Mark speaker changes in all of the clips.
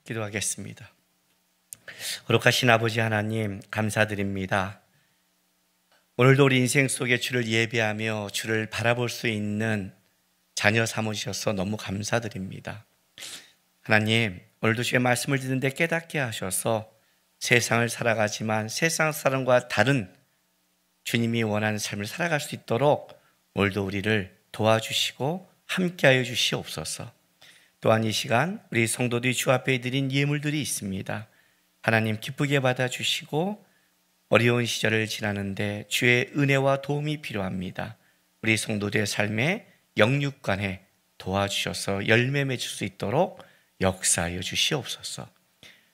Speaker 1: 기도하겠습니다. 거룩하신 아버지 하나님, 감사드립니다. 오늘도 우리 인생 속에 주를 예배하며 주를 바라볼 수 있는 자녀 삼으셔서 너무 감사드립니다. 하나님, 오늘도 주의 말씀을 듣는데 깨닫게 하셔서 세상을 살아가지만 세상 사람과 다른 주님이 원하는 삶을 살아갈 수 있도록 오늘도 우리를 도와주시고 함께하여 주시옵소서. 또한 이 시간 우리 성도들이 주 앞에 드린 예물들이 있습니다. 하나님 기쁘게 받아주시고 어려운 시절을 지나는데 주의 은혜와 도움이 필요합니다. 우리 성도들의 삶에 영육간에 도와주셔서 열매 맺을 수 있도록 역사하여 주시옵소서.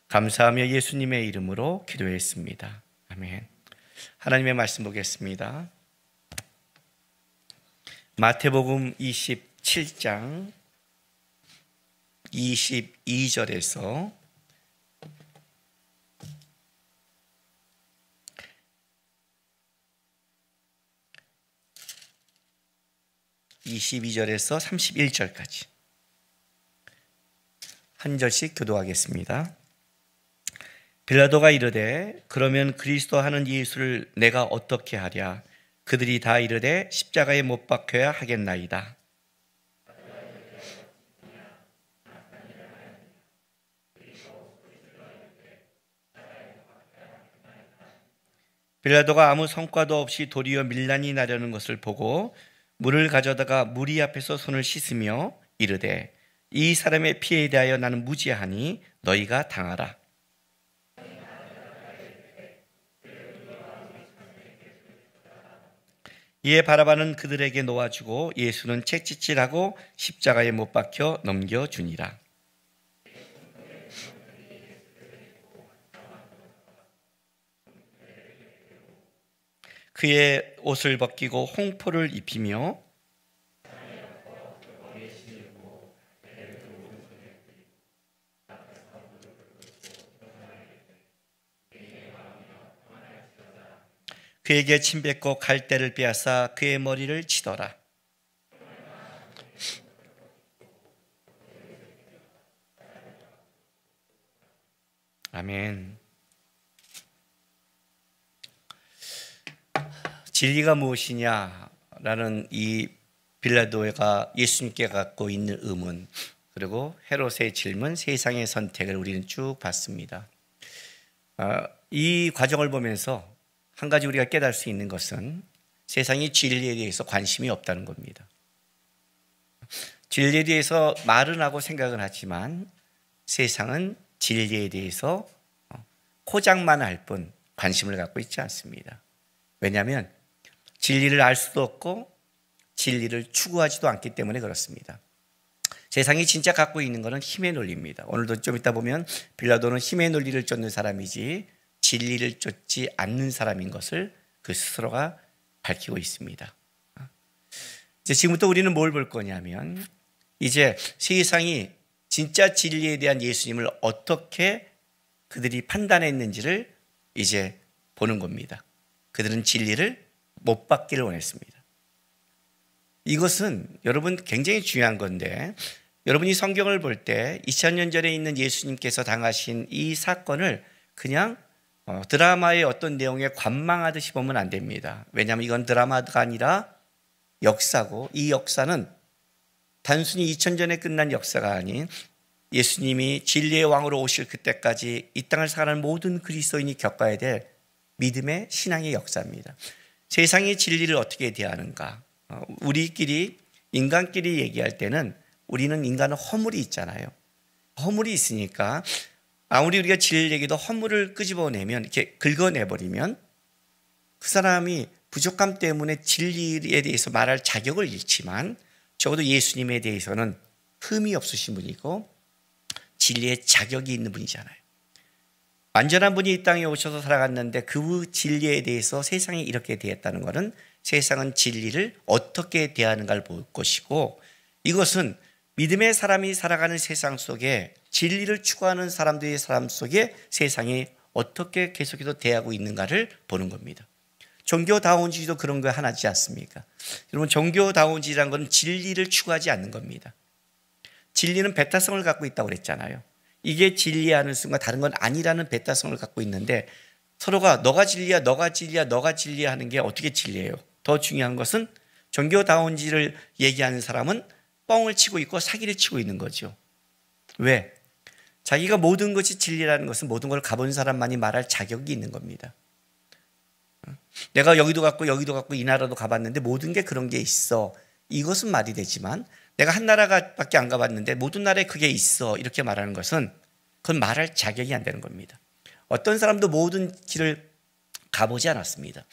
Speaker 1: 감사하며 예수님의 이름으로 기도했습니다. 아멘. 하나님의 말씀 보겠습니다. 마태복음 27장 22절에서 31절까지 한 절씩 교도하겠습니다. 빌라도가 이르되 그러면 그리스도 하는 예수를 내가 어떻게 하랴? 그들이 다 이르되 십자가에 못 박혀야 하겠나이다. 빌라도가 아무 성과도 없이 도리어 밀란이 나려는 것을 보고 물을 가져다가 무리 앞에서 손을 씻으며 이르되 이 사람의 피에 대하여 나는 무죄하니 너희가 당하라. 이에 바라바는 그들에게 놓아주고 예수는 채찍질하고 십자가에 못 박혀 넘겨주니라. 그의 옷을 벗기고 홍포를 입히며 그에게 침 뱉고 갈대를 빼앗아 그의 머리를 치더라. 아멘. 진리가 무엇이냐라는 이 빌라도가 예수님께 갖고 있는 의문, 그리고 헤롯의 질문, 세상의 선택을 우리는 쭉 봤습니다. 이 과정을 보면서 한 가지 우리가 깨달을 수 있는 것은 세상이 진리에 대해서 관심이 없다는 겁니다. 진리에 대해서 말은 하고 생각은 하지만 세상은 진리에 대해서 포장만 할 뿐 관심을 갖고 있지 않습니다. 왜냐하면 진리를 알 수도 없고 진리를 추구하지도 않기 때문에 그렇습니다. 세상이 진짜 갖고 있는 것은 힘의 논리입니다. 오늘도 좀 이따 보면 빌라도는 힘의 논리를 쫓는 사람이지 진리를 쫓지 않는 사람인 것을 그 스스로가 밝히고 있습니다. 이제 지금부터 우리는 뭘 볼 거냐면 이제 세상이 진짜 진리에 대한 예수님을 어떻게 그들이 판단했는지를 이제 보는 겁니다. 그들은 진리를 못 받기를 원했습니다. 이것은 여러분 굉장히 중요한 건데, 여러분이 성경을 볼 때 2000년 전에 있는 예수님께서 당하신 이 사건을 그냥 드라마의 어떤 내용에 관망하듯이 보면 안 됩니다. 왜냐하면 이건 드라마가 아니라 역사고, 이 역사는 단순히 2000전에 끝난 역사가 아닌 예수님이 진리의 왕으로 오실 그때까지 이 땅을 살아가는 모든 그리스도인이 겪어야 될 믿음의 신앙의 역사입니다. 세상이 진리를 어떻게 대하는가? 우리끼리, 인간끼리 얘기할 때는 우리는 인간은 허물이 있잖아요. 허물이 있으니까 아무리 우리가 진리를 얘기도 허물을 끄집어내면, 이렇게 긁어내버리면 그 사람이 부족함 때문에 진리에 대해서 말할 자격을 잃지만 적어도 예수님에 대해서는 흠이 없으신 분이고 진리의 자격이 있는 분이잖아요. 완전한 분이 이 땅에 오셔서 살아갔는데 그 진리에 대해서 세상이 이렇게 대했다는 것은 세상은 진리를 어떻게 대하는가를 볼 것이고, 이것은 믿음의 사람이 살아가는 세상 속에 진리를 추구하는 사람들의 삶 속에 세상이 어떻게 계속해서 대하고 있는가를 보는 겁니다. 종교다운주의도 그런 거 하나지 않습니까? 여러분, 종교다운주의라는 건 진리를 추구하지 않는 겁니다. 진리는 배타성을 갖고 있다고 그랬잖아요. 이게 진리하는 순간 다른 건 아니라는 배타성을 갖고 있는데 서로가 너가 진리야, 너가 진리야, 너가 진리야 하는 게 어떻게 진리예요? 더 중요한 것은 종교다운지를 얘기하는 사람은 뻥을 치고 있고 사기를 치고 있는 거죠. 왜? 자기가 모든 것이 진리라는 것은 모든 걸 가본 사람만이 말할 자격이 있는 겁니다. 내가 여기도 갔고 여기도 갔고 이 나라도 가봤는데 모든 게 그런 게 있어. 이것은 말이 되지만 내가 한 나라밖에 안 가봤는데 모든 나라에 그게 있어. 이렇게 말하는 것은 그건 말할 자격이 안 되는 겁니다. 어떤 사람도 모든 길을 가보지 않았습니다.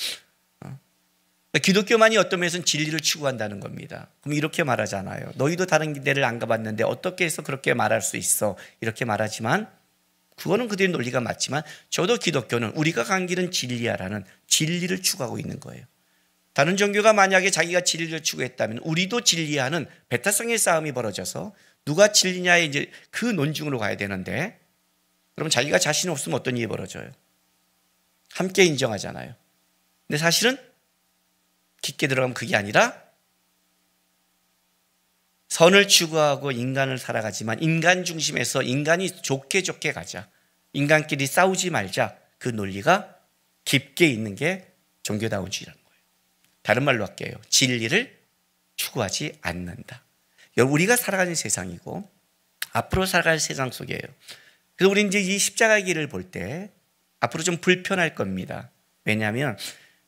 Speaker 1: 기독교만이 어떤 면에서는 진리를 추구한다는 겁니다. 그럼 이렇게 말하잖아요. 너희도 다른 데를 안 가봤는데 어떻게 해서 그렇게 말할 수 있어? 이렇게 말하지만 그거는 그들의 논리가 맞지만 저도 기독교는 우리가 간 길은 진리야라는 진리를 추구하고 있는 거예요. 다른 종교가 만약에 자기가 진리를 추구했다면 우리도 진리하는 배타성의 싸움이 벌어져서 누가 진리냐에 이제 그 논중으로 가야 되는데 그럼 자기가 자신 없으면 어떤 일이 벌어져요? 함께 인정하잖아요. 근데 사실은 깊게 들어가면 그게 아니라 선을 추구하고 인간을 살아가지만 인간 중심에서 인간이 좋게 가자. 인간끼리 싸우지 말자. 그 논리가 깊게 있는 게 종교다운주의라는 거예요. 다른 말로 할게요. 진리를 추구하지 않는다. 우리가 살아가는 세상이고 앞으로 살아갈 세상 속이에요. 그래서 우리 이제 이 십자가의 길을 볼 때 앞으로 좀 불편할 겁니다. 왜냐하면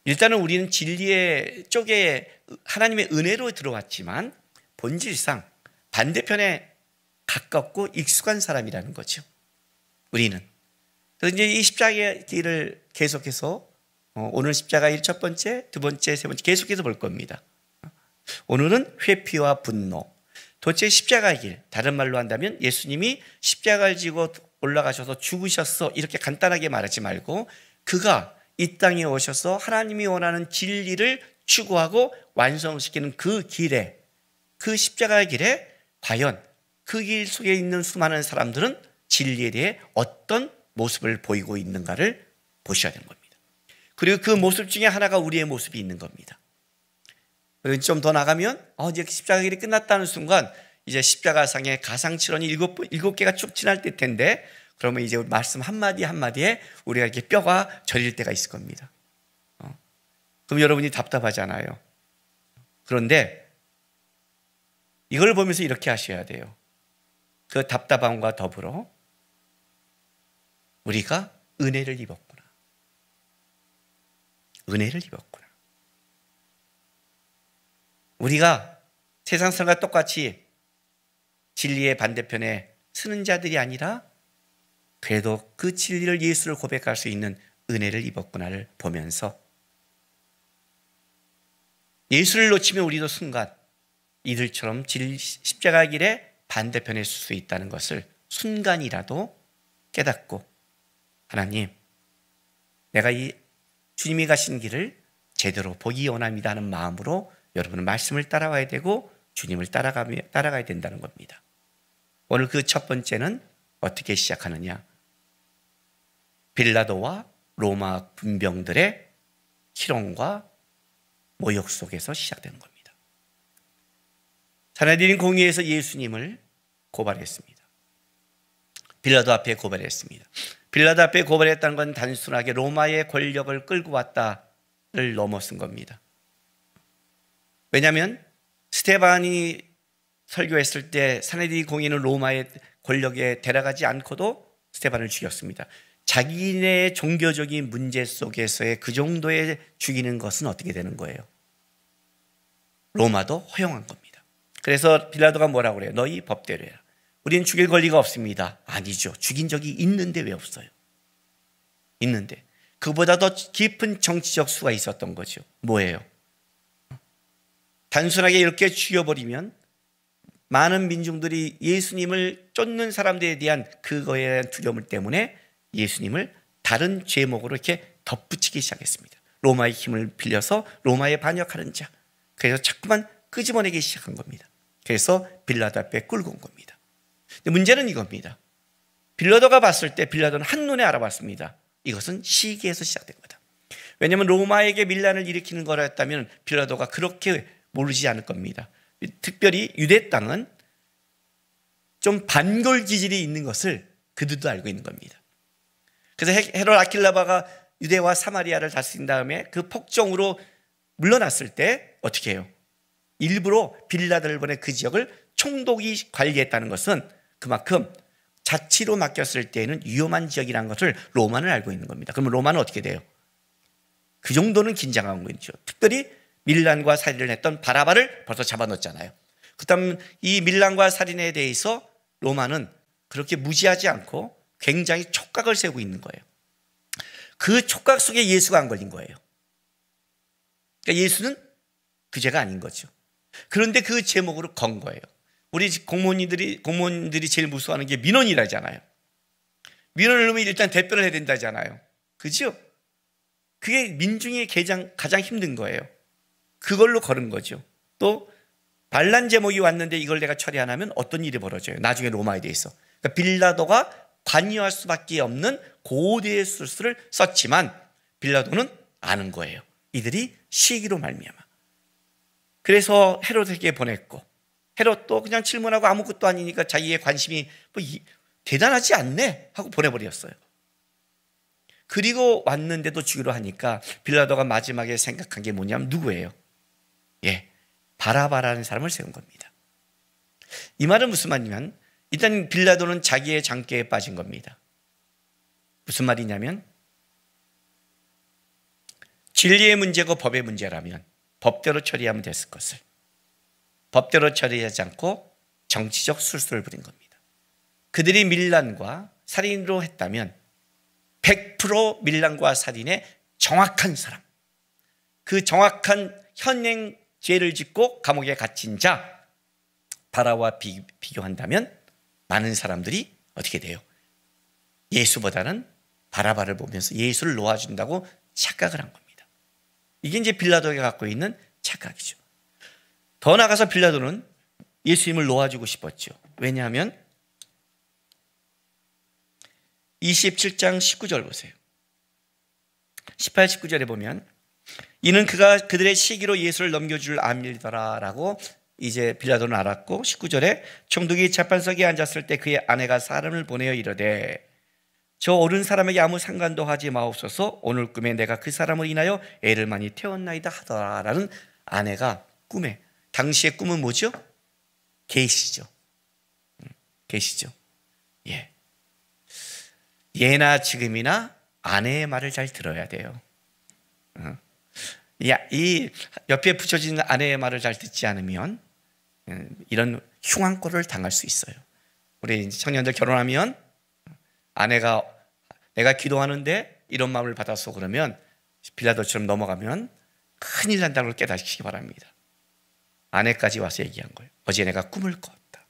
Speaker 1: 일단은 우리는 진리의 쪽에 하나님의 은혜로 들어왔지만 본질상 반대편에 가깝고 익숙한 사람이라는 거죠. 우리는. 그래서 이제 이 십자가의 길을 계속해서 오늘 십자가의 첫 번째, 두 번째, 세 번째 계속해서 볼 겁니다. 오늘은 회피와 분노. 도대체 십자가의 길, 다른 말로 한다면 예수님이 십자가를 지고 올라가셔서 죽으셨어 이렇게 간단하게 말하지 말고 그가 이 땅에 오셔서 하나님이 원하는 진리를 추구하고 완성시키는 그 길에 그 십자가의 길에 과연 그 길 속에 있는 수많은 사람들은 진리에 대해 어떤 모습을 보이고 있는가를 보셔야 되는 겁니다. 그리고 그 모습 중에 하나가 우리의 모습이 있는 겁니다. 그리고 좀 더 나가면 이제 십자가 길이 끝났다는 순간 이제 십자가상의 가상칠언이 일곱 개가 쭉 지날 텐데 그러면 이제 말씀 한마디 한마디에 우리가 이렇게 뼈가 저릴 때가 있을 겁니다. 그럼 여러분이 답답하잖아요. 그런데 이걸 보면서 이렇게 하셔야 돼요. 그 답답함과 더불어 우리가 은혜를 입었구나. 은혜를 입었구나. 우리가 세상 사람과 똑같이 진리의 반대편에 서는 자들이 아니라 그래도 그 진리를 예수를 고백할 수 있는 은혜를 입었구나를 보면서 예수를 놓치면 우리도 순간 이들처럼 십자가 길의 반대편에 설 수 있다는 것을 순간이라도 깨닫고 하나님 내가 이 주님이 가신 길을 제대로 보기 원합니다 하는 마음으로 여러분은 말씀을 따라가야 되고 주님을 따라가야 된다는 겁니다. 오늘 그 첫 번째는 어떻게 시작하느냐? 빌라도와 로마 군병들의 희롱과 모욕 속에서 시작되는 겁니다. 사내들인 공의에서 예수님을 고발했습니다. 빌라도 앞에 고발했습니다. 빌라도 앞에 고발했다는 건 단순하게 로마의 권력을 끌고 왔다를 넘어선 겁니다. 왜냐하면 스데반이 설교했을 때 사내들이 공의는 로마의 권력에 데려가지 않고도 스데반을 죽였습니다. 자기네 종교적인 문제 속에서의 그 정도의 죽이는 것은 어떻게 되는 거예요? 로마도 허용한 겁니다. 그래서 빌라도가 뭐라고 그래요? 너희 법대로 해라. 우리는 죽일 권리가 없습니다. 아니죠. 죽인 적이 있는데 왜 없어요? 있는데 그보다 더 깊은 정치적 수가 있었던 거죠. 뭐예요? 단순하게 이렇게 죽여버리면 많은 민중들이 예수님을 쫓는 사람들에 대한 그거에 대한 두려움 때문에 예수님을 다른 제목으로 이렇게 덧붙이기 시작했습니다. 로마의 힘을 빌려서 로마에 반역하는 자. 그래서 자꾸만 끄집어내기 시작한 겁니다. 그래서 빌라도 앞에 끌고 온 겁니다. 근데 문제는 이겁니다. 빌라도가 봤을 때 빌라도는 한눈에 알아봤습니다. 이것은 시기에서 시작된 거다. 왜냐하면 로마에게 밀란을 일으키는 거였다면 빌라도가 그렇게 모르지 않을 겁니다. 특별히 유대 땅은 좀 반골 기질이 있는 것을 그들도 알고 있는 겁니다. 그래서 헤롯 아킬라바가 유대와 사마리아를 다스린 다음에 그 폭정으로 물러났을 때 어떻게 해요? 일부러 빌라도를 보내 그 지역을 총독이 관리했다는 것은 그만큼 자치로 맡겼을 때에는 위험한 지역이라는 것을 로마는 알고 있는 겁니다. 그러면 로마는 어떻게 돼요? 그 정도는 긴장한 거죠. 특별히 밀란과 살인을 했던 바라바를 벌써 잡아놓았잖아요. 그다음 이 밀란과 살인에 대해서 로마는 그렇게 무지하지 않고 굉장히 촉각을 세우고 있는 거예요. 그 촉각 속에 예수가 안 걸린 거예요. 그러니까 예수는 그 죄가 아닌 거죠. 그런데 그 제목으로 건 거예요. 우리 공무원들이 제일 무서워하는 게 민원이라잖아요. 민원을 넣으면 일단 대표를 해야 된다잖아요. 그죠? 그게 민중의 가장 힘든 거예요. 그걸로 걸은 거죠. 또 반란 제목이 왔는데 이걸 내가 처리 안 하면 어떤 일이 벌어져요? 나중에 로마에 대해서. 그러니까 빌라도가 관여할 수밖에 없는 고대의 술수를 썼지만 빌라도는 아는 거예요. 이들이 시기로 말미암아. 그래서 헤롯에게 보냈고, 헤롯도 그냥 질문하고 아무것도 아니니까 자기의 관심이 대단하지 않네 하고 보내버렸어요. 그리고 왔는데도 죽이로 하니까 빌라도가 마지막에 생각한 게 뭐냐면 누구예요? 바라바라는 사람을 세운 겁니다. 이 말은 무슨 말이냐면 일단 빌라도는 자기의 장기에 빠진 겁니다. 무슨 말이냐면 진리의 문제고 법의 문제라면 법대로 처리하면 됐을 것을 법대로 처리하지 않고 정치적 술수를 부린 겁니다. 그들이 밀란과 살인으로 했다면 100% 밀란과 살인의 정확한 사람, 그 정확한 현행 죄를 짓고 감옥에 갇힌 자 바라와 비교한다면 많은 사람들이 어떻게 돼요? 예수보다는 바라바를 보면서 예수를 놓아준다고 착각을 한 겁니다. 이게 이제 빌라도가 갖고 있는 착각이죠. 더 나아가서 빌라도는 예수님을 놓아주고 싶었죠. 왜냐하면 27장 19절 보세요. 18, 19절에 보면 이는 그가 그들의 시기로 예수를 넘겨줄 암일더라 라고 이제 빌라도는 알았고 19절에 총독이 재판석에 앉았을 때 그의 아내가 사람을 보내어 이르되 저 옳은 사람에게 아무 상관도 하지 마옵소서 오늘 꿈에 내가 그 사람을 인하여 애를 많이 태웠나이다 하더라라는 아내가 꿈에 당시의 꿈은 뭐죠? 계시죠. 계시죠. 예나 지금이나 아내의 말을 잘 들어야 돼요. 이 옆에 붙여진 아내의 말을 잘 듣지 않으면 이런 흉한 꼴을 당할 수 있어요. 우리 청년들 결혼하면 아내가 내가 기도하는데 이런 마음을 받았어 그러면 빌라도처럼 넘어가면 큰일 난다는 걸 깨닫시기 바랍니다. 아내까지 와서 얘기한 거예요. 어제 내가 꿈을 꿨다.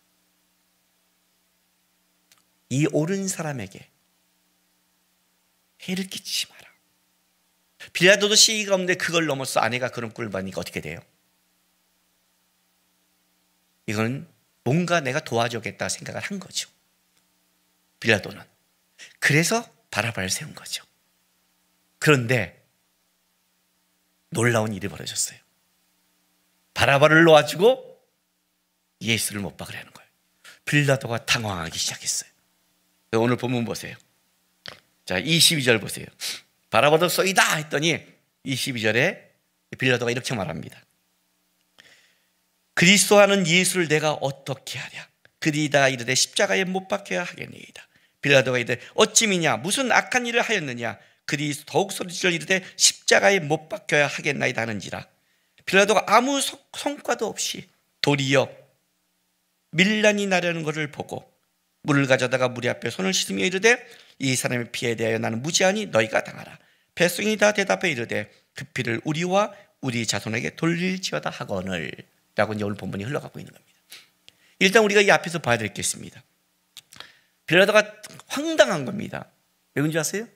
Speaker 1: 이 옳은 사람에게 해를 끼치지 마라. 빌라도도 시기가 없는데 그걸 넘어서 아내가 그런 꿀을 받으니까 어떻게 돼요? 이건 뭔가 내가 도와주겠다 생각을 한 거죠. 빌라도는. 그래서 바라바를 세운 거죠. 그런데 놀라운 일이 벌어졌어요. 바라바를 놓아주고 예수를 못 박으려는 거예요. 빌라도가 당황하기 시작했어요. 오늘 본문 보세요. 자, 22절 보세요. 바라바도 쏘이다 했더니 22절에 빌라도가 이렇게 말합니다. 그리스도 하는 예수를 내가 어떻게 하랴? 그리다 이르되 십자가에 못 박혀야 하겠니이다. 빌라도가 이르되 어찌미냐 무슨 악한 일을 하였느냐? 그리 더욱 소리질러 이르되 십자가에 못 박혀야 하겠나이다 하는지라. 빌라도가 아무 성과도 없이 도리어 밀란이 나려는 것을 보고 물을 가져다가 무리 앞에 손을 씻으며 이르되 이 사람의 피에 대하여 나는 무죄하니 너희가 당하라. 백성이 다 대답해 이르되 그 피를 우리와 우리 자손에게 돌릴지어다 하거늘 라고 이제 오늘 본문이 흘러가고 있는 겁니다. 일단 우리가 이 앞에서 봐야 될 게 있습니다. 빌라도가 황당한 겁니다. 왜 그런지 아세요?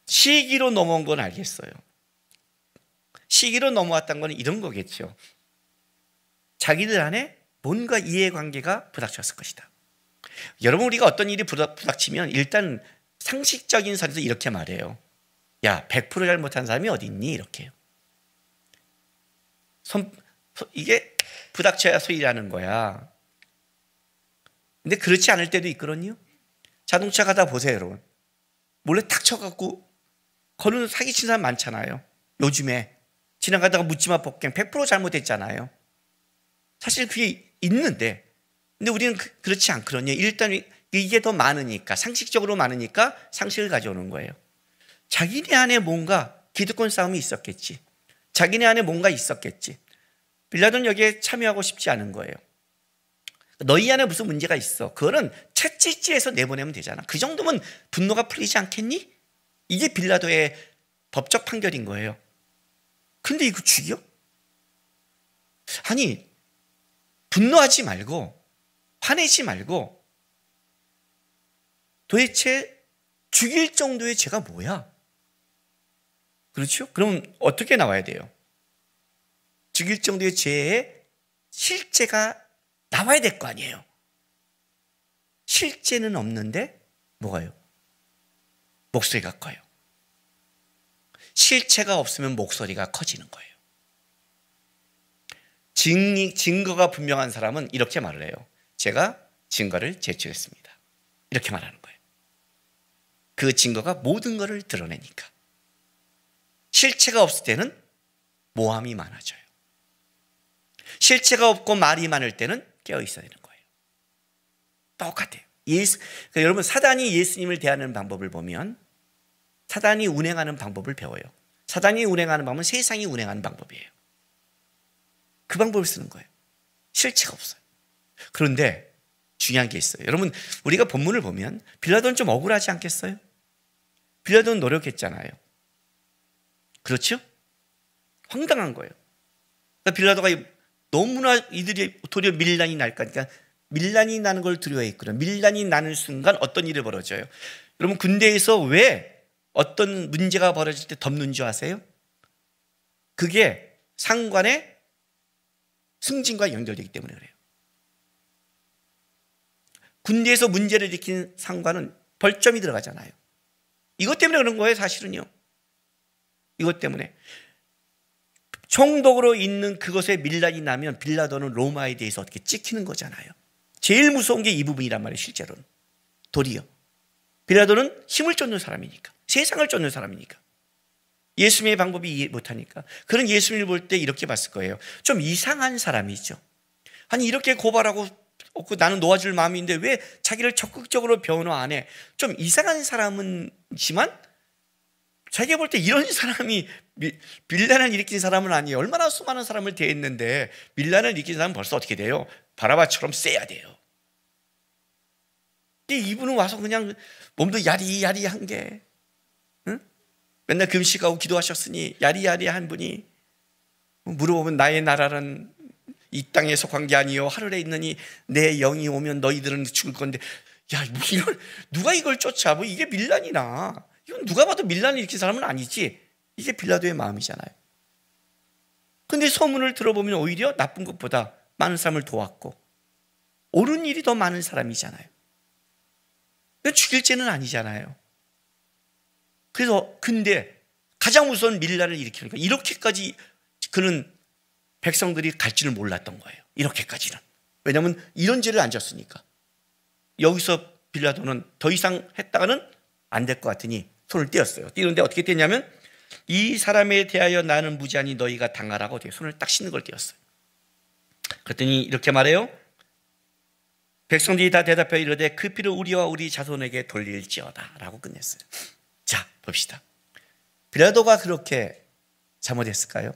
Speaker 1: 시기로 넘어온 건 알겠어요. 시기로 넘어왔다는 건 이런 거겠죠. 자기들 안에 뭔가 이해관계가 부닥쳤을 것이다. 여러분 우리가 어떤 일이 부닥치면 일단 상식적인 선에서 이렇게 말해요. 야 100% 잘못한 사람이 어디 있니? 이렇게 이게 부닥쳐야 소리라는 거야. 근데 그렇지 않을 때도 있거든요. 자동차 가다 보세요, 여러분. 몰래 탁 쳐갖고 거는 사기친 사람 많잖아요. 요즘에 지나가다가 묻지마 폭행 100% 잘못했잖아요. 사실 그게 있는데, 근데 우리는 그렇지 않거든요. 일단 이게 더 많으니까, 상식적으로 많으니까 상식을 가져오는 거예요. 자기네 안에 뭔가 기득권 싸움이 있었겠지. 자기네 안에 뭔가 있었겠지. 빌라도는 여기에 참여하고 싶지 않은 거예요. 너희 안에 무슨 문제가 있어. 그거는 채찍질해서 내보내면 되잖아. 그 정도면 분노가 풀리지 않겠니? 이게 빌라도의 법적 판결인 거예요. 근데 이거 죽여? 아니, 분노하지 말고 화내지 말고 도대체 죽일 정도의 죄가 뭐야? 그렇죠? 그럼 어떻게 나와야 돼요? 죽일 정도의 죄의 실제가 나와야 될 거 아니에요. 실제는 없는데 뭐가요? 목소리가 커요. 실체가 없으면 목소리가 커지는 거예요. 증거가 분명한 사람은 이렇게 말을 해요. 제가 증거를 제출했습니다. 이렇게 말하는 거예요. 그 증거가 모든 것을 드러내니까. 실체가 없을 때는 모함이 많아져요. 실체가 없고 말이 많을 때는 깨어 있어야 되는 거예요. 똑같아요. 그러니까 여러분, 사단이 예수님을 대하는 방법을 보면 사단이 운행하는 방법을 배워요. 사단이 운행하는 방법은 세상이 운행하는 방법이에요. 그 방법을 쓰는 거예요. 실체가 없어요. 그런데 중요한 게 있어요. 여러분, 우리가 본문을 보면 빌라도는 좀 억울하지 않겠어요? 빌라도는 노력했잖아요. 그렇죠? 황당한 거예요. 그러니까 빌라도가 너무나 이들이 도리어 밀란이 날까, 그러니까 밀란이 나는 걸 두려워했거든요. 밀란이 나는 순간 어떤 일이 벌어져요? 여러분, 군대에서 왜 어떤 문제가 벌어질 때 덮는 줄 아세요? 그게 상관의 승진과 연결되기 때문에 그래요. 군대에서 문제를 일으킨 상관은 벌점이 들어가잖아요. 이것 때문에 그런 거예요, 사실은요. 이것 때문에. 총독으로 있는 그것에 밀란이 나면 빌라도는 로마에 대해서 어떻게 찍히는 거잖아요. 제일 무서운 게 이 부분이란 말이에요, 실제로는. 도리어. 빌라도는 힘을 쫓는 사람이니까. 세상을 쫓는 사람이니까. 예수님의 방법이 이해 못하니까. 그런 예수님을 볼 때 이렇게 봤을 거예요. 좀 이상한 사람이죠. 아니, 이렇게 고발하고 나는 놓아줄 마음인데 왜 자기를 적극적으로 변호 안 해? 좀 이상한 사람이지만 자기가 볼 때 이런 사람이 밀란을 일으킨 사람은 아니에요. 얼마나 수많은 사람을 대했는데 밀란을 일으킨 사람은 벌써 어떻게 돼요? 바라바처럼 세야 돼요. 근데 이분은 와서 그냥 몸도 야리야리한 게, 응? 맨날 금식하고 기도하셨으니 야리야리한 분이 물어보면 나의 나라는 이 땅에 속한 게 아니요 하늘에 있느니 내 영이 오면 너희들은 죽을 건데, 야, 뭐 누가 이걸 쫓아? 뭐 이게 밀란이나? 이건 누가 봐도 밀란을 일으킨 사람은 아니지. 이게 빌라도의 마음이잖아요. 근데 소문을 들어보면 오히려 나쁜 것보다 많은 사람을 도왔고 옳은 일이 더 많은 사람이잖아요. 죽일 죄는 아니잖아요. 그래서 근데 가장 우선 밀란을 일으키니까 이렇게까지 그는 백성들이 갈 줄을 몰랐던 거예요. 이렇게까지는. 왜냐하면 이런 죄를 안 졌으니까. 여기서 빌라도는 더 이상 했다가는 안 될 것 같으니 손을 떼었어요. 떼는데 어떻게 떼냐면 이 사람에 대하여 나는 무지하니 너희가 당하라고 손을 딱 씻는 걸 떼었어요. 그랬더니 이렇게 말해요. 백성들이 다 대답하여 이르되 그 피를 우리와 우리 자손에게 돌릴지어다 라고 끝냈어요. 자, 봅시다. 빌라도가 그렇게 잘못했을까요?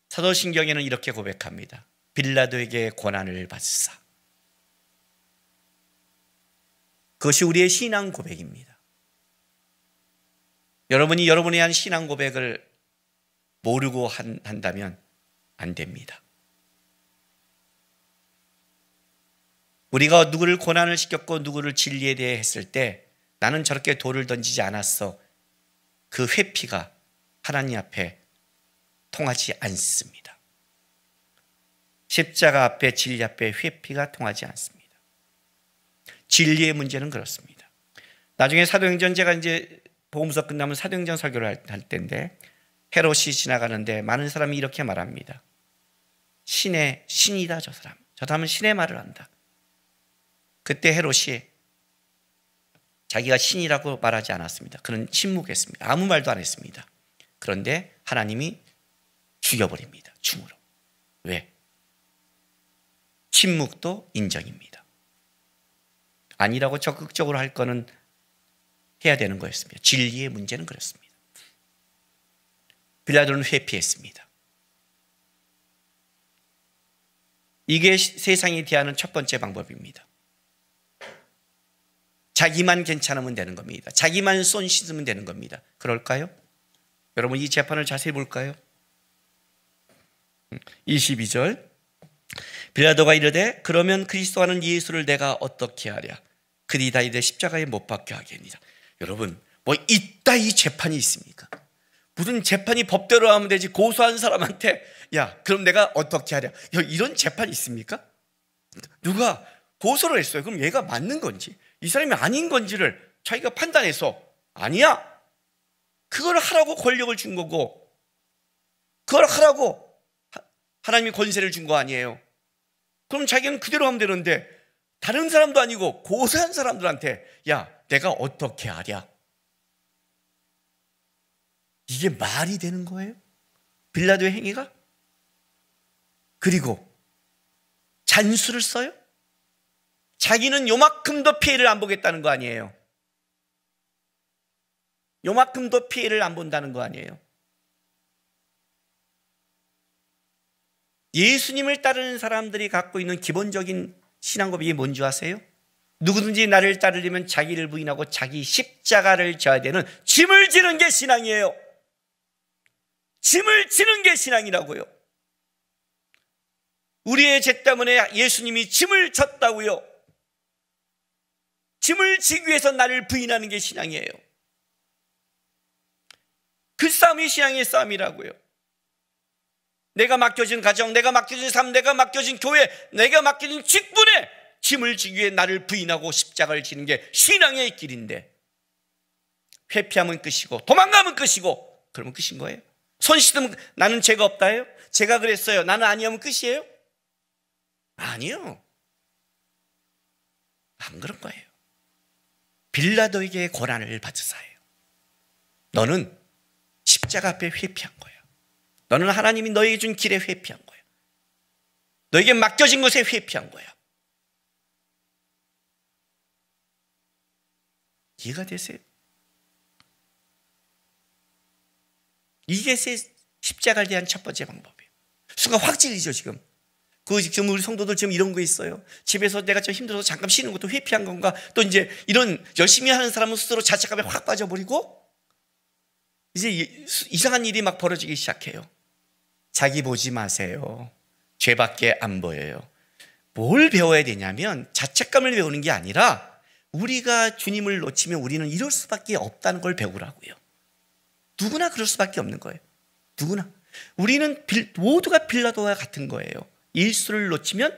Speaker 1: 사도신경에는 이렇게 고백합니다. 빌라도에게 고난을 받으사. 그것이 우리의 신앙 고백입니다. 여러분이 여러분에 대한 신앙 고백을 모르고 한다면 안 됩니다. 우리가 누구를 고난을 시켰고 누구를 진리에 대해 했을 때 나는 저렇게 돌을 던지지 않았어. 그 회피가 하나님 앞에 통하지 않습니다. 십자가 앞에 진리 앞에 회피가 통하지 않습니다. 진리의 문제는 그렇습니다. 나중에 사도행전, 제가 이제 복음서 끝나면 사도행전 설교를 할 때인데 헤롯이 지나가는데 많은 사람이 이렇게 말합니다. 신의 신이다 저 사람은 신의 말을 한다. 그때 헤롯이 자기가 신이라고 말하지 않았습니다. 그는 침묵했습니다. 아무 말도 안 했습니다. 그런데 하나님이 죽여버립니다. 충으로. 왜? 침묵도 인정입니다. 아니라고 적극적으로 할 거는 해야 되는 거였습니다. 진리의 문제는 그렇습니다. 빌라도는 회피했습니다. 이게 세상이 대하는 첫 번째 방법입니다. 자기만 괜찮으면 되는 겁니다. 자기만 손 씻으면 되는 겁니다. 그럴까요? 여러분 이 재판을 자세히 볼까요? 22절 빌라도가 이르되 그러면 그리스도하는 예수를 내가 어떻게 하랴? 그리 다이되 십자가에 못 박게 하겠니라. 여러분 뭐 이따위 재판이 있습니까? 무슨 재판이 법대로 하면 되지 고소한 사람한테 야 그럼 내가 어떻게 하랴? 이런 재판이 있습니까? 누가 고소를 했어요. 그럼 얘가 맞는 건지 이 사람이 아닌 건지를 자기가 판단해서 아니야 그걸 하라고 권력을 준 거고 그걸 하라고 하나님이 권세를 준 거 아니에요. 그럼 자기는 그대로 하면 되는데 다른 사람도 아니고 고소한 사람들한테 야 내가 어떻게 하랴? 이게 말이 되는 거예요? 빌라도의 행위가? 그리고 잔수를 써요? 자기는 요만큼 더 피해를 안 보겠다는 거 아니에요? 요만큼 더 피해를 안 본다는 거 아니에요? 예수님을 따르는 사람들이 갖고 있는 기본적인 신앙 고백이 뭔지 아세요? 누구든지 나를 따르려면 자기를 부인하고 자기 십자가를 져야 되는 짐을 지는 게 신앙이에요. 짐을 지는 게 신앙이라고요. 우리의 죄 때문에 예수님이 짐을 졌다고요. 짐을 지기 위해서 나를 부인하는 게 신앙이에요. 그 싸움이 신앙의 싸움이라고요. 내가 맡겨진 가정, 내가 맡겨진 삶, 내가 맡겨진 교회, 내가 맡겨진 직분에 짐을 지기 위해 나를 부인하고 십자가를 지는 게 신앙의 길인데 회피하면 끝이고 도망가면 끝이고 그러면 끝인 거예요. 손 씻으면 나는 죄가 없다예요? 제가 그랬어요. 나는 아니하면 끝이에요? 아니요. 안 그런 거예요. 빌라도에게 고난을 받으사예요. 너는 십자가 앞에 회피한 거야. 너는 하나님이 너에게 준 길에 회피한 거야. 너에게 맡겨진 것에 회피한 거야. 이해가 되세요? 이게 십자가에 대한 첫 번째 방법이에요. 순간 확 찔리죠 지금. 지금 우리 성도들 지금 이런 거 있어요. 집에서 내가 좀 힘들어서 잠깐 쉬는 것도 회피한 건가? 또 이제 이런 열심히 하는 사람은 스스로 자책감에 확 빠져버리고 이제 이상한 일이 막 벌어지기 시작해요. 자기 보지 마세요. 죄밖에 안 보여요. 뭘 배워야 되냐면 자책감을 배우는 게 아니라 우리가 주님을 놓치면 우리는 이럴 수밖에 없다는 걸 배우라고요. 누구나 그럴 수밖에 없는 거예요. 누구나. 우리는 모두가 빌라도와 같은 거예요. 예수를 놓치면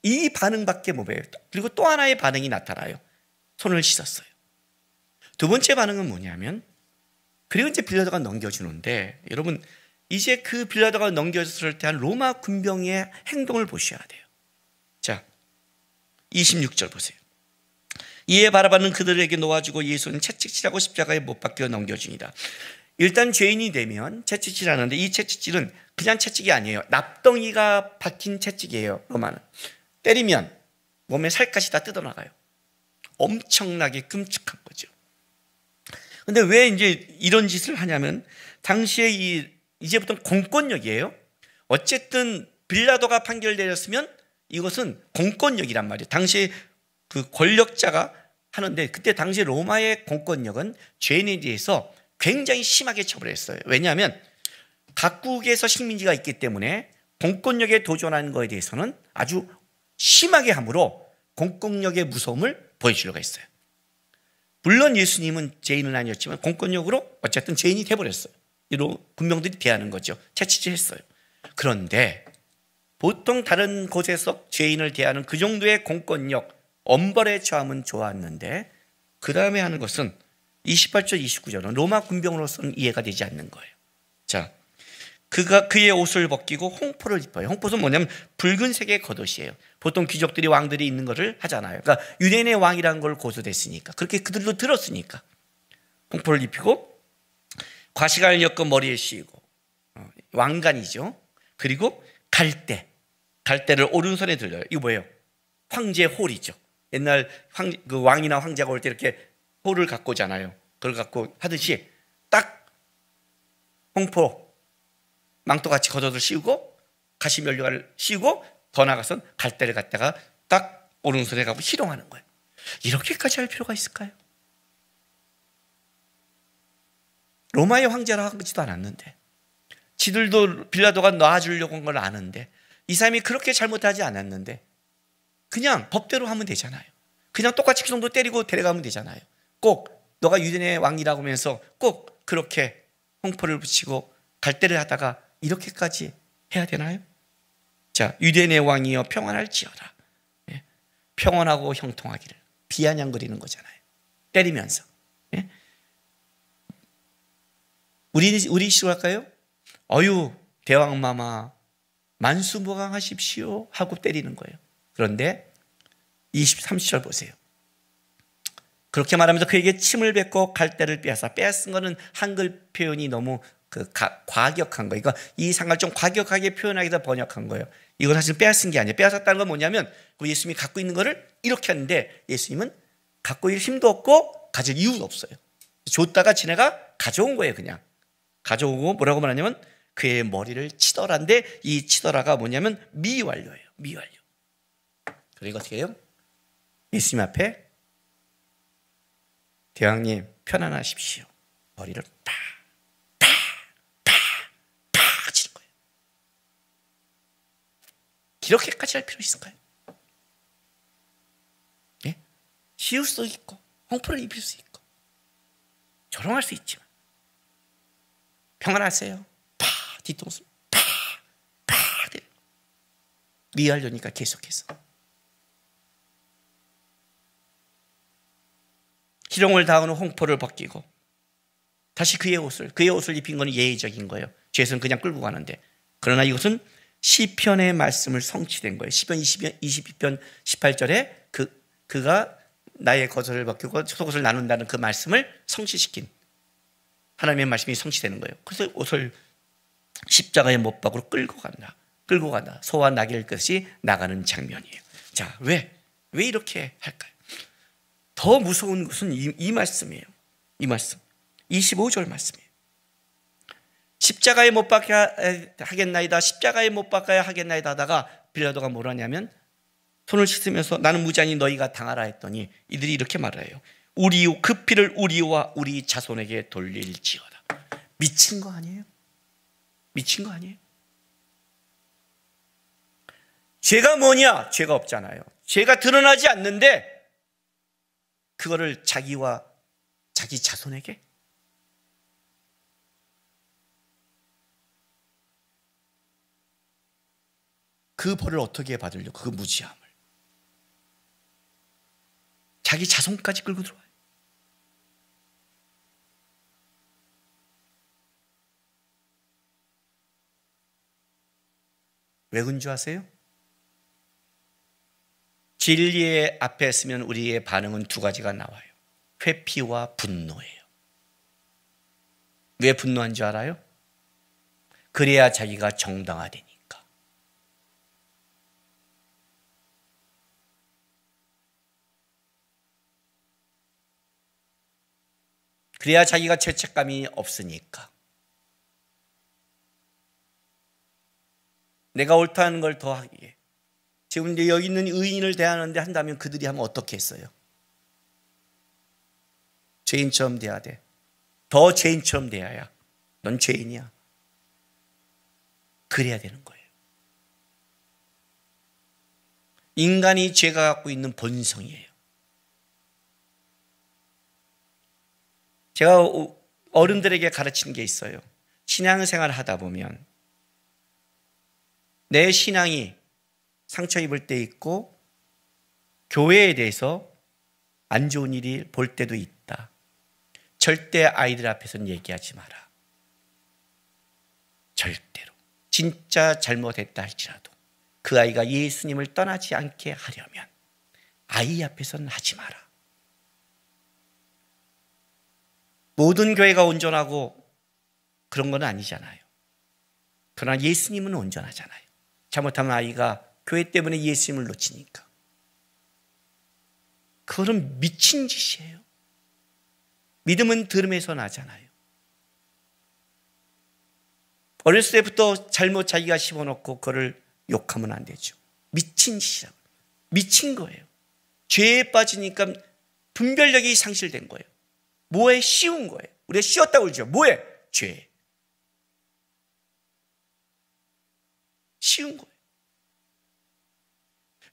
Speaker 1: 이 반응밖에 못 배워요. 그리고 또 하나의 반응이 나타나요. 손을 씻었어요. 두 번째 반응은 뭐냐면 그리고 이제 빌라도가 넘겨주는데 여러분 이제 그 빌라도가 넘겨졌을 때 한 로마 군병의 행동을 보셔야 돼요. 자 26절 보세요. 이에 바라바는 그들에게 놓아주고 예수는 채찍질하고 십자가에 못 박혀 넘겨주니라. 일단 죄인이 되면 채찍질 하는데 이 채찍질은 그냥 채찍이 아니에요. 납덩이가 박힌 채찍이에요. 로마는 때리면 몸에 살갗이 다 뜯어나가요. 엄청나게 끔찍한 거죠. 근데 왜 이제 이런 짓을 하냐면 당시에 이제부터는 공권력이에요. 어쨌든 빌라도가 판결 내렸으면 이것은 공권력이란 말이에요. 당시에 그 권력자가 하는데 그때 당시 로마의 공권력은 죄인에 대해서 굉장히 심하게 처벌했어요. 왜냐하면 각국에서 식민지가 있기 때문에 공권력에 도전하는 것에 대해서는 아주 심하게 함으로 공권력의 무서움을 보여주려고 했어요. 물론 예수님은 죄인은 아니었지만 공권력으로 어쨌든 죄인이 돼버렸어요. 이런 군병들이 대하는 거죠. 채찍질했어요. 그런데 보통 다른 곳에서 죄인을 대하는 그 정도의 공권력, 엄벌에 처함은 좋았는데 그 다음에 하는 것은 28절, 29절은 로마 군병으로서는 이해가 되지 않는 거예요. 자, 그가 그의 옷을 벗기고 홍포를 입어요. 홍포는 뭐냐면 붉은색의 겉옷이에요. 보통 귀족들이 왕들이 입는 것을 하잖아요. 그러니까 유대인의 왕이라는 걸 고소됐으니까, 그렇게 그들도 들었으니까 홍포를 입히고 과시관을 엮어 머리에 씌우고, 왕관이죠. 그리고 갈대를 오른손에 들려요. 이거 뭐예요? 황제 홀이죠. 옛날 그 왕이나 황제가 올 때 이렇게 홀을 갖고 오잖아요. 그걸 갖고 하듯이 딱 홍포 망토같이 겉옷을 씌우고 가시면류관을 씌우고 더 나가선 갈대를 갖다가 딱 오른손에 가고 희롱하는 거예요. 이렇게까지 할 필요가 있을까요? 로마의 황제라 하지도 않았는데, 지들도 빌라도가 놔주려고 한 걸 아는데, 이 사람이 그렇게 잘못하지 않았는데 그냥 법대로 하면 되잖아요. 그냥 똑같이 그 정도 때리고 데려가면 되잖아요. 꼭 너가 유대인의 왕이라고 하면서 꼭 그렇게 홍포를 붙이고 갈대를 하다가 이렇게까지 해야 되나요? 자, 유대인의 왕이여 평안할지어다. 예? 평안하고 형통하기를 비아냥거리는 거잖아요. 때리면서. 예? 우리 시로할까요? 어유 대왕마마 만수무강하십시오 하고 때리는 거예요. 그런데 30절 보세요. 그렇게 말하면서 그에게 침을 뱉고 갈대를 빼앗아. 빼앗은 거는 한글 표현이 너무 과격한 거예요. 그러니까 이 상을 좀 과격하게 표현하기 위해서 번역한 거예요. 이건 사실 빼앗은 게 아니에요. 빼앗았다는 건 뭐냐면 예수님이 갖고 있는 거를 이렇게 하는데, 예수님은 갖고 있을 힘도 없고 가질 이유도 없어요. 줬다가 지네가 가져온 거예요. 그냥 가져오고 뭐라고 말하냐면 그의 머리를 치더라인데, 이 치더라가 뭐냐면 미완료예요. 미완료. 그리고 어떻게 해요? 예수님 앞에 대왕님 편안하십시오. 머리를 팍 치는 거예요. 이렇게까지 할 필요 있을까요? 예? 씌울 수도 있고 홍포를 입힐 수 있고 조롱할 수 있지만, 평안하세요. 뒤통수 미완료니까 계속해서 희롱을 당하는 홍포를 벗기고 다시 그의 옷을 입힌 것은 예의적인 거예요. 죄수는 그냥 끌고 가는데, 그러나 이것은 시편의 말씀을 성취된 거예요. 시편 22편 18절에 그가 나의 겉옷을 벗기고 속옷을 나눈다는 그 말씀을 성취시킨 하나님의 말씀이 성취되는 거예요. 그래서 옷을 십자가의 못 박으로 끌고 간다. 소와 나귀를 끌듯이 나가는 장면이에요. 자, 왜 이렇게 할까요? 더 무서운 것은 이 말씀이에요. 이 말씀 25절 말씀이에요. 십자가에 못 박아야 하겠나이다, 십자가에 못 박아야 하겠나이다 하다가 빌라도가 뭐라 하냐면 손을 씻으면서 나는 무죄하니 너희가 당하라 했더니 이들이 이렇게 말해요. 그 피를 우리와 우리 자손에게 돌릴지어다. 미친 거 아니에요? 미친 거 아니에요? 죄가 뭐냐? 죄가 없잖아요. 죄가 드러나지 않는데 그거를 자기와 자기 자손에게? 그 벌을 어떻게 받으려고, 그 무지함을 자기 자손까지 끌고 들어와요. 왜 그런 줄 아세요? 진리의 앞에 서면 우리의 반응은 두 가지가 나와요. 회피와 분노예요. 왜 분노한 줄 알아요? 그래야 자기가 정당화되니까. 그래야 자기가 죄책감이 없으니까. 내가 옳다는 걸 더 하기에. 지금 이제 여기 있는 의인을 대하는데 한다면 그들이 하면 어떻게 했어요? 죄인처럼 대해야 돼. 더 죄인처럼 대해야. 넌 죄인이야. 그래야 되는 거예요. 인간이 죄가 갖고 있는 본성이에요. 제가 어른들에게 가르치는 게 있어요. 신앙생활을 하다 보면 내 신앙이 상처 입을 때 있고 교회에 대해서 안 좋은 일이 볼 때도 있다. 절대 아이들 앞에서는 얘기하지 마라. 절대로 진짜 잘못했다 할지라도 그 아이가 예수님을 떠나지 않게 하려면 아이 앞에서는 하지 마라. 모든 교회가 온전하고 그런 건 아니잖아요. 그러나 예수님은 온전하잖아요. 잘못하면 아이가 교회 때문에 예수님을 놓치니까. 그거는 미친 짓이에요. 믿음은 들음에서 나잖아요. 어렸을 때부터 잘못 자기가 심어놓고 그거를 욕하면 안 되죠. 미친 짓이라고. 미친 거예요. 죄에 빠지니까 분별력이 상실된 거예요. 뭐에 씌운 거예요. 우리가 씌웠다고 그러죠. 뭐에? 죄. 씌운 거예요.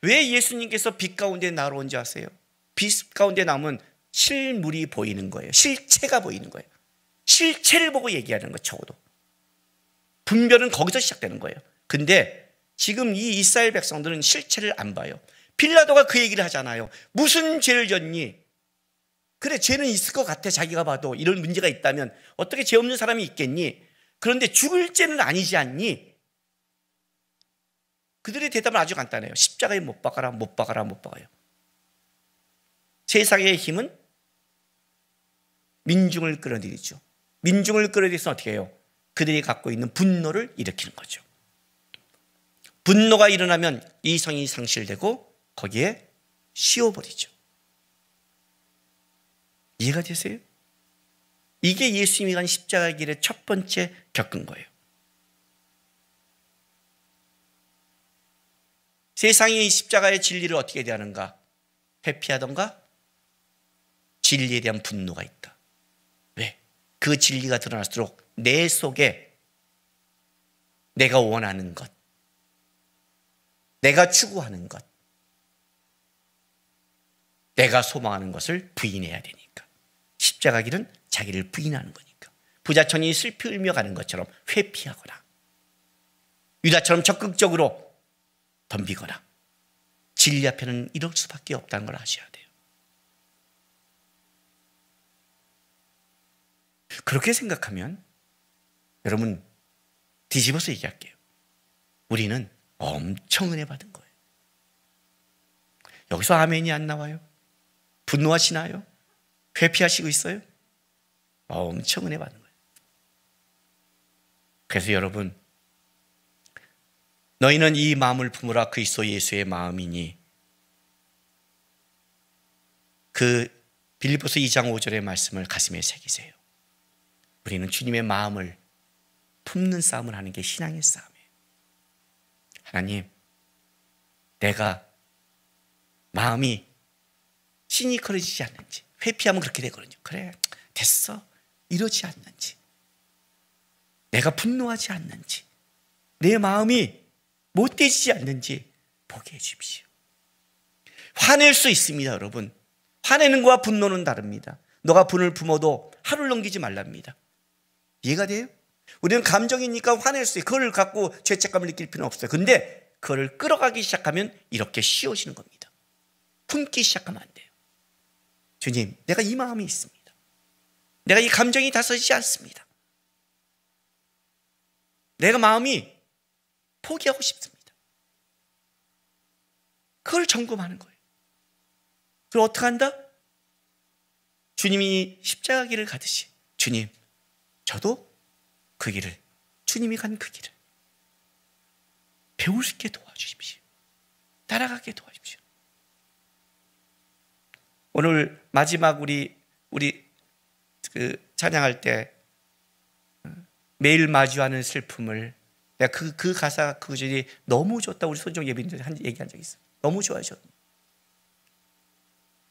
Speaker 1: 왜 예수님께서 빛 가운데 나로 지 아세요? 빛 가운데 나오면 실물이 보이는 거예요. 실체가 보이는 거예요. 실체를 보고 얘기하는 거 적어도. 분별은 거기서 시작되는 거예요. 근데 지금 이 이스라엘 백성들은 실체를 안 봐요. 빌라도가 그 얘기를 하잖아요. 무슨 죄를 졌니? 그래, 죄는 있을 것 같아. 자기가 봐도 이런 문제가 있다면 어떻게 죄 없는 사람이 있겠니? 그런데 죽을 죄는 아니지 않니? 그들의 대답은 아주 간단해요. 십자가에 못 박아라, 못 박아라, 못 박아요. 세상의 힘은 민중을 끌어들이죠. 민중을 끌어들여서 어떻게 해요? 그들이 갖고 있는 분노를 일으키는 거죠. 분노가 일어나면 이성이 상실되고 거기에 씌워버리죠. 이해가 되세요? 이게 예수님이 간 십자가 길의 첫 번째 겪은 거예요. 세상이 십자가의 진리를 어떻게 대하는가? 회피하던가? 진리에 대한 분노가 있다. 왜? 그 진리가 드러날수록 내 속에 내가 원하는 것, 내가 추구하는 것, 내가 소망하는 것을 부인해야 되니까. 십자가 길은 자기를 부인하는 거니까. 부자촌이 슬피 울며 가는 것처럼 회피하거나 유다처럼 적극적으로 덤비거나 진리 앞에는 이럴 수밖에 없다는 걸 아셔야 돼요. 그렇게 생각하면 여러분 뒤집어서 얘기할게요. 우리는 엄청 은혜 받은 거예요. 여기서 아멘이 안 나와요? 분노하시나요? 회피하시고 있어요? 엄청 은혜 받는 거예요. 그래서 여러분, 너희는 이 마음을 품으라 그리스도 예수의 마음이니, 그 빌립보서 2장 5절의 말씀을 가슴에 새기세요. 우리는 주님의 마음을 품는 싸움을 하는 게 신앙의 싸움이에요. 하나님, 내가 마음이 시니컬해지지 않는지, 회피하면 그렇게 되거든요. 그래, 됐어, 이러지 않는지, 내가 분노하지 않는지, 내 마음이 못되지 않는지 보게 해주십시오. 화낼 수 있습니다, 여러분. 화내는 것과 분노는 다릅니다. 너가 분을 품어도 하루를 넘기지 말랍니다. 이해가 돼요? 우리는 감정이니까 화낼 수 있어요. 그걸 갖고 죄책감을 느낄 필요는 없어요. 근데 그걸 끌어가기 시작하면 이렇게 씌워지는 겁니다. 품기 시작하면 안 돼요. 주님, 내가 이 마음이 있습니다. 내가 이 감정이 다스리지 않습니다. 내가 마음이 포기하고 싶습니다. 그걸 점검하는 거예요. 그럼 어떻게 한다? 주님이 십자가 길을 가듯이, 주님, 저도 그 길을, 주님이 간 그 길을 배울 수 있게 도와주십시오. 따라가게 도와주십시오. 오늘 마지막 우리 그 찬양할 때 매일 마주하는 슬픔을, 내가 그 가사 그 구절이 너무 좋다. 우리 손정 예배인들 얘기한 적이 있어요. 너무 좋아요. 저는.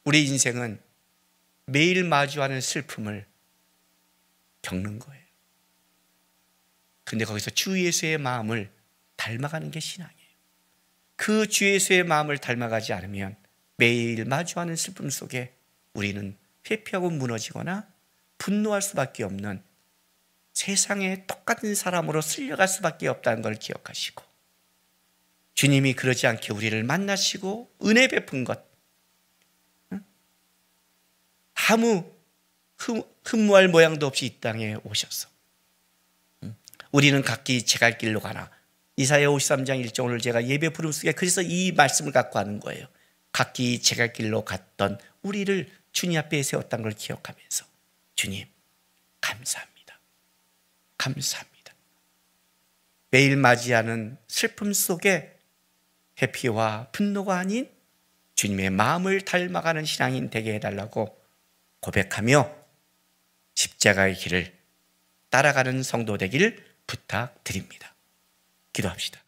Speaker 1: 우리 인생은 매일 마주하는 슬픔을 겪는 거예요. 근데 거기서 주 예수의 마음을 닮아가는 게 신앙이에요. 그 주 예수의 마음을 닮아가지 않으면 매일 마주하는 슬픔 속에 우리는 회피하고 무너지거나 분노할 수밖에 없는 세상의 똑같은 사람으로 쓸려갈 수밖에 없다는 걸 기억하시고, 주님이 그러지 않게 우리를 만나시고 은혜 베푼 것, 아무 흠모할 모양도 없이 이 땅에 오셔서 우리는 각기 제 갈 길로 가나. 이사야 53장 1절 오늘 제가 예배 부름 속에 그래서 이 말씀을 갖고 하는 거예요. 각기 제 갈 길로 갔던 우리를 주님 앞에 세웠다는 걸 기억하면서 주님 감사합니다. 감사합니다. 매일 맞이하는 슬픔 속에 회피와 분노가 아닌 주님의 마음을 닮아가는 신앙인 되게 해달라고 고백하며 십자가의 길을 따라가는 성도 되기를 부탁드립니다. 기도합시다.